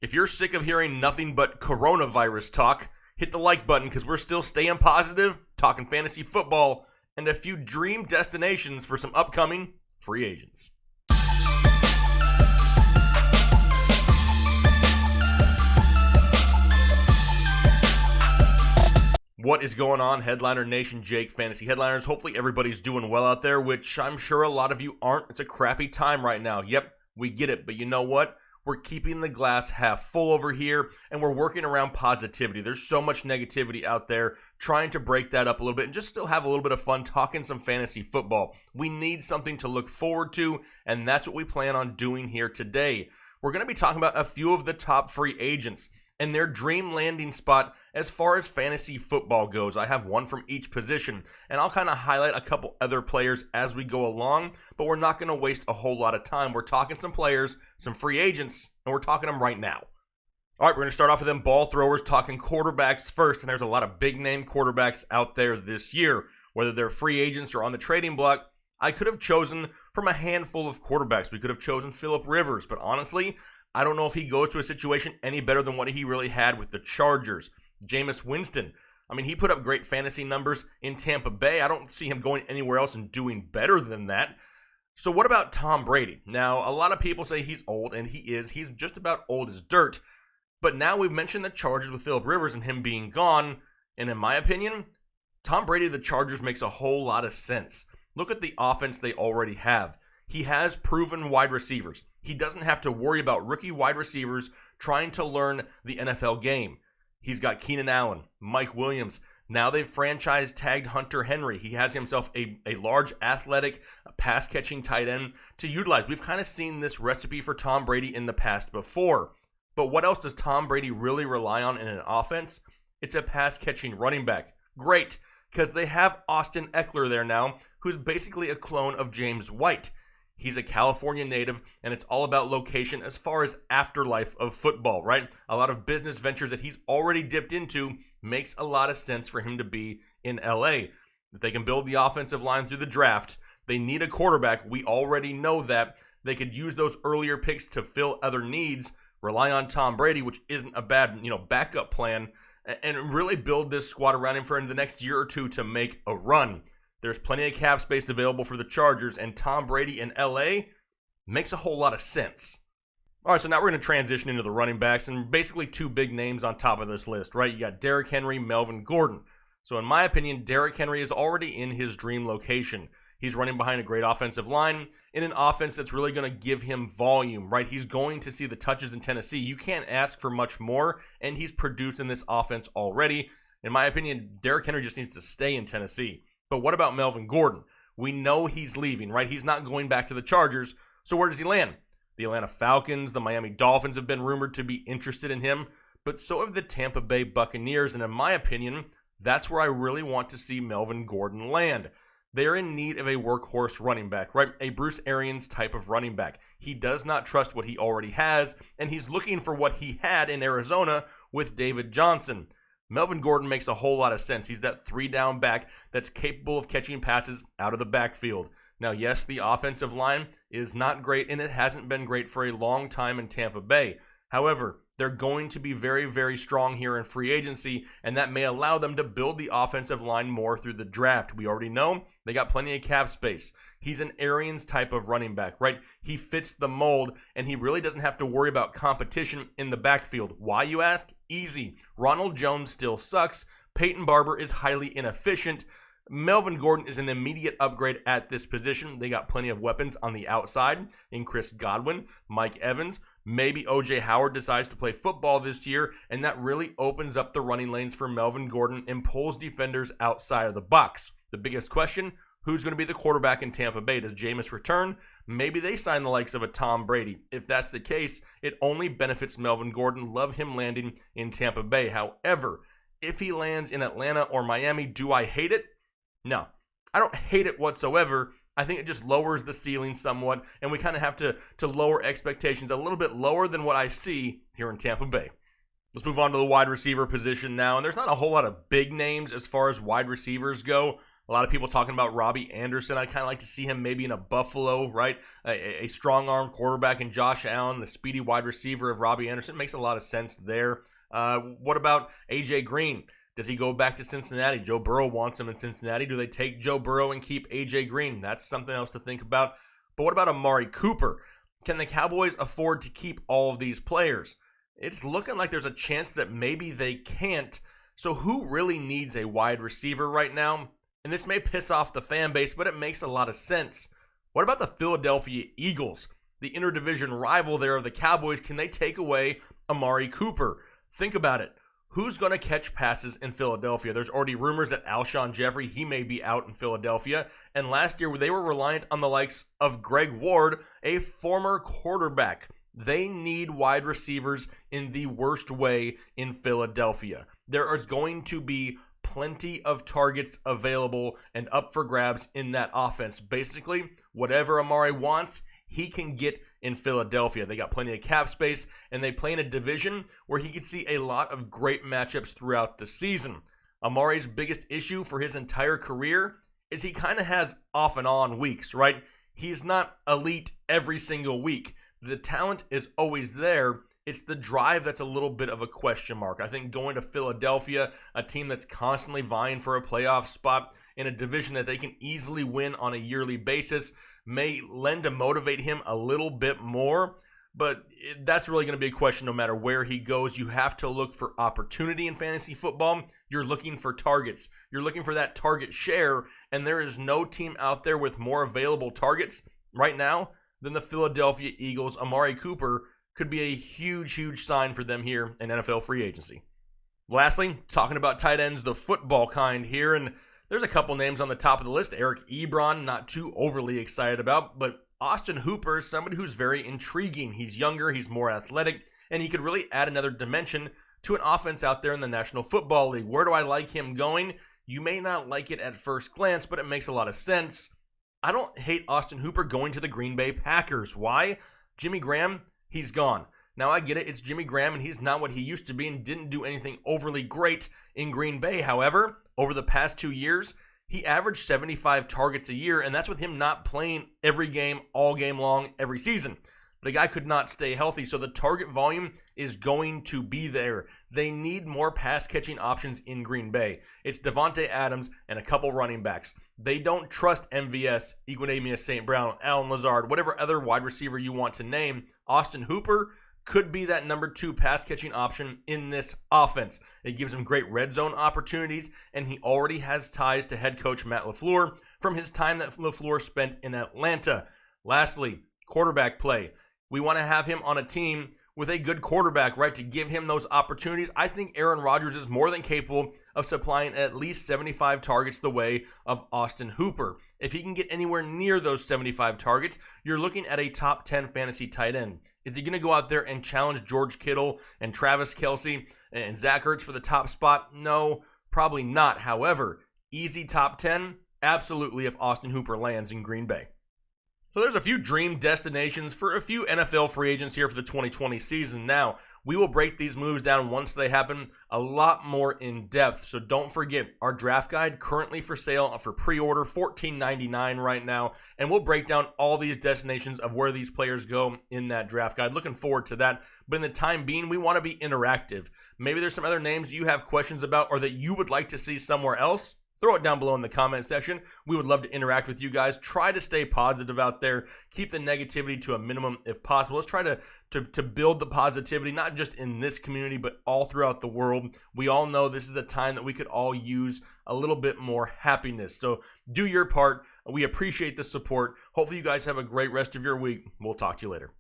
If you're sick of hearing nothing but coronavirus talk, hit the like button because we're still staying positive, talking fantasy football, and a few dream destinations for some upcoming free agents. What is going on, Headliner Nation? Jake, Fantasy Headliners. Hopefully everybody's doing well out there, which I'm sure a lot of you aren't. It's a crappy time right now. Yep, we get it, but you know what? We're keeping the glass half full over here, and we're working around positivity. There's so much negativity out there, trying to break that up a little bit and just still have a little bit of fun talking some fantasy football. We need something to look forward to, and that's what we plan on doing here today. We're going to be talking about a few of the top free agents and their dream landing spot as far as fantasy football goes. I have one from each position, and I'll kind of highlight a couple other players as we go along, but we're not going to waste a whole lot of time. We're talking some players, some free agents, and we're talking them right now. All right, we're going to start off with them ball throwers, talking quarterbacks first, and there's a lot of big-name quarterbacks out there this year. Whether they're free agents or on the trading block, I could have chosen from a handful of quarterbacks. We could have chosen Phillip Rivers, but honestly, I don't know if he goes to a situation any better than what he really had with the Chargers. Jameis Winston, I mean, he put up great fantasy numbers in Tampa Bay. I don't see him going anywhere else and doing better than that. So what about Tom Brady? Now, a lot of people say he's old, and he is. He's just about old as dirt. But now we've mentioned the Chargers with Phillip Rivers and him being gone, and in my opinion, Tom Brady to the Chargers makes a whole lot of sense. Look at the offense they already have. He has proven wide receivers. He doesn't have to worry about rookie wide receivers trying to learn the NFL game. He's got Keenan Allen, Mike Williams. Now they've franchise tagged Hunter Henry. He has himself a large, athletic, pass-catching tight end to utilize. We've kind of seen this recipe for Tom Brady in the past before. But what else does Tom Brady really rely on in an offense? It's a pass-catching running back. Great, because they have Austin Eckler there now, who's basically a clone of James White. He's a California native, and it's all about location as far as afterlife of football, right? A lot of business ventures that he's already dipped into makes a lot of sense for him to be in LA. If they can build the offensive line through the draft, they need a quarterback. We already know that. They could use those earlier picks to fill other needs, rely on Tom Brady, which isn't a bad, backup plan, and really build this squad around him for the next year or two to make a run. There's plenty of cap space available for the Chargers, and Tom Brady in LA makes a whole lot of sense. All right, so now we're going to transition into the running backs, and basically two big names on top of this list, right? You got Derrick Henry, Melvin Gordon. So in my opinion, Derrick Henry is already in his dream location. He's running behind a great offensive line in an offense that's really going to give him volume, right? He's going to see the touches in Tennessee. You can't ask for much more, and he's produced in this offense already. In my opinion, Derrick Henry just needs to stay in Tennessee. But what about Melvin Gordon? We know he's leaving, right? He's not going back to the Chargers. So where does he land? The Atlanta Falcons, the Miami Dolphins have been rumored to be interested in him, but so have the Tampa Bay Buccaneers. And in my opinion, that's where I really want to see Melvin Gordon land. They're in need of a workhorse running back, right? A Bruce Arians type of running back. He does not trust what he already has, and he's looking for what he had in Arizona with David Johnson. Melvin Gordon makes a whole lot of sense. He's that three-down back that's capable of catching passes out of the backfield. Now, yes, the offensive line is not great, and it hasn't been great for a long time in Tampa Bay. However, they're going to be very, very strong here in free agency, and that may allow them to build the offensive line more through the draft. We already know they got plenty of cap space. He's an Arians type of running back, right? He fits the mold, and he really doesn't have to worry about competition in the backfield. Why, you ask? Easy. Ronald Jones still sucks. Peyton Barber is highly inefficient. Melvin Gordon is an immediate upgrade at this position. They got plenty of weapons on the outside in Chris Godwin, Mike Evans. Maybe O.J. Howard decides to play football this year, and that really opens up the running lanes for Melvin Gordon and pulls defenders outside of the box. The biggest question, who's going to be the quarterback in Tampa Bay? Does Jameis return? Maybe they sign the likes of a Tom Brady. If that's the case, it only benefits Melvin Gordon. Love him landing in Tampa Bay. However, if he lands in Atlanta or Miami, do I hate it? No, I don't hate it whatsoever. I think it just lowers the ceiling somewhat, and we kind of have to lower expectations a little bit lower than what I see here in Tampa Bay. Let's move on to the wide receiver position now, and there's not a whole lot of big names as far as wide receivers go. A lot of people talking about Robbie Anderson. I'd kind of like to see him maybe in a Buffalo, right? A strong-arm quarterback in Josh Allen, the speedy wide receiver of Robbie Anderson. Makes a lot of sense there. What about A.J. Green? Does he go back to Cincinnati? Joe Burrow wants him in Cincinnati. Do they take Joe Burrow and keep A.J. Green? That's something else to think about. But what about Amari Cooper? Can the Cowboys afford to keep all of these players? It's looking like there's a chance that maybe they can't. So who really needs a wide receiver right now? And this may piss off the fan base, but it makes a lot of sense. What about the Philadelphia Eagles? The interdivision rival there of the Cowboys. Can they take away Amari Cooper? Think about it. Who's going to catch passes in Philadelphia? There's already rumors that Alshon Jeffrey, he may be out in Philadelphia. And last year, they were reliant on the likes of Greg Ward, a former quarterback. They need wide receivers in the worst way in Philadelphia. There is going to be plenty of targets available and up for grabs in that offense. Basically, whatever Amari wants, he can get in Philadelphia. They got plenty of cap space, and they play in a division where he could see a lot of great matchups throughout the season. Amari's biggest issue for his entire career is he kind of has off and on weeks, right? He's not elite every single week. The talent is always there. It's the drive that's a little bit of a question mark. I think going to Philadelphia, a team that's constantly vying for a playoff spot in a division that they can easily win on a yearly basis, may lend to motivate him a little bit more, but that's really going to be a question no matter where he goes. You have to look for opportunity in fantasy football. You're looking for targets. You're looking for that target share, and there is no team out there with more available targets right now than the Philadelphia Eagles. Amari Cooper could be a huge, huge sign for them here in NFL free agency. Lastly, talking about tight ends, the football kind here, and there's a couple names on the top of the list. Eric Ebron, not too overly excited about, but Austin Hooper is somebody who's very intriguing. He's younger, he's more athletic, and he could really add another dimension to an offense out there in the National Football League. Where do I like him going? You may not like it at first glance, but it makes a lot of sense. I don't hate Austin Hooper going to the Green Bay Packers. Why? Jimmy Graham, he's gone. Now I get it, it's Jimmy Graham, and he's not what he used to be and didn't do anything overly great in Green Bay. However, over the past 2 years, he averaged 75 targets a year, and that's with him not playing every game, all game long, every season. The guy could not stay healthy, so the target volume is going to be there. They need more pass-catching options in Green Bay. It's Devontae Adams and a couple running backs. They don't trust MVS, Equanimeous St. Brown, Allen Lazard, whatever other wide receiver you want to name. Austin Hooper could be that number 2 pass-catching option in this offense. It gives him great red zone opportunities, and he already has ties to head coach Matt LaFleur from his time that LaFleur spent in Atlanta. Lastly, quarterback play. We want to have him on a team with a good quarterback, right, to give him those opportunities. I think Aaron Rodgers is more than capable of supplying at least 75 targets the way of Austin Hooper. If he can get anywhere near those 75 targets, you're looking at a top 10 fantasy tight end. Is he going to go out there and challenge George Kittle and Travis Kelce and Zach Ertz for the top spot? No, probably not. However, easy top 10? Absolutely, if Austin Hooper lands in Green Bay. So there's a few dream destinations for a few NFL free agents here for the 2020 season. Now, we will break these moves down once they happen a lot more in depth. So don't forget, our draft guide currently for sale for pre-order, $14.99 right now. And we'll break down all these destinations of where these players go in that draft guide. Looking forward to that. But in the time being, we want to be interactive. Maybe there's some other names you have questions about or that you would like to see somewhere else. Throw it down below in the comment section. We would love to interact with you guys. Try to stay positive out there. Keep the negativity to a minimum if possible. Let's try to build the positivity, not just in this community, but all throughout the world. We all know this is a time that we could all use a little bit more happiness. So do your part. We appreciate the support. Hopefully you guys have a great rest of your week. We'll talk to you later.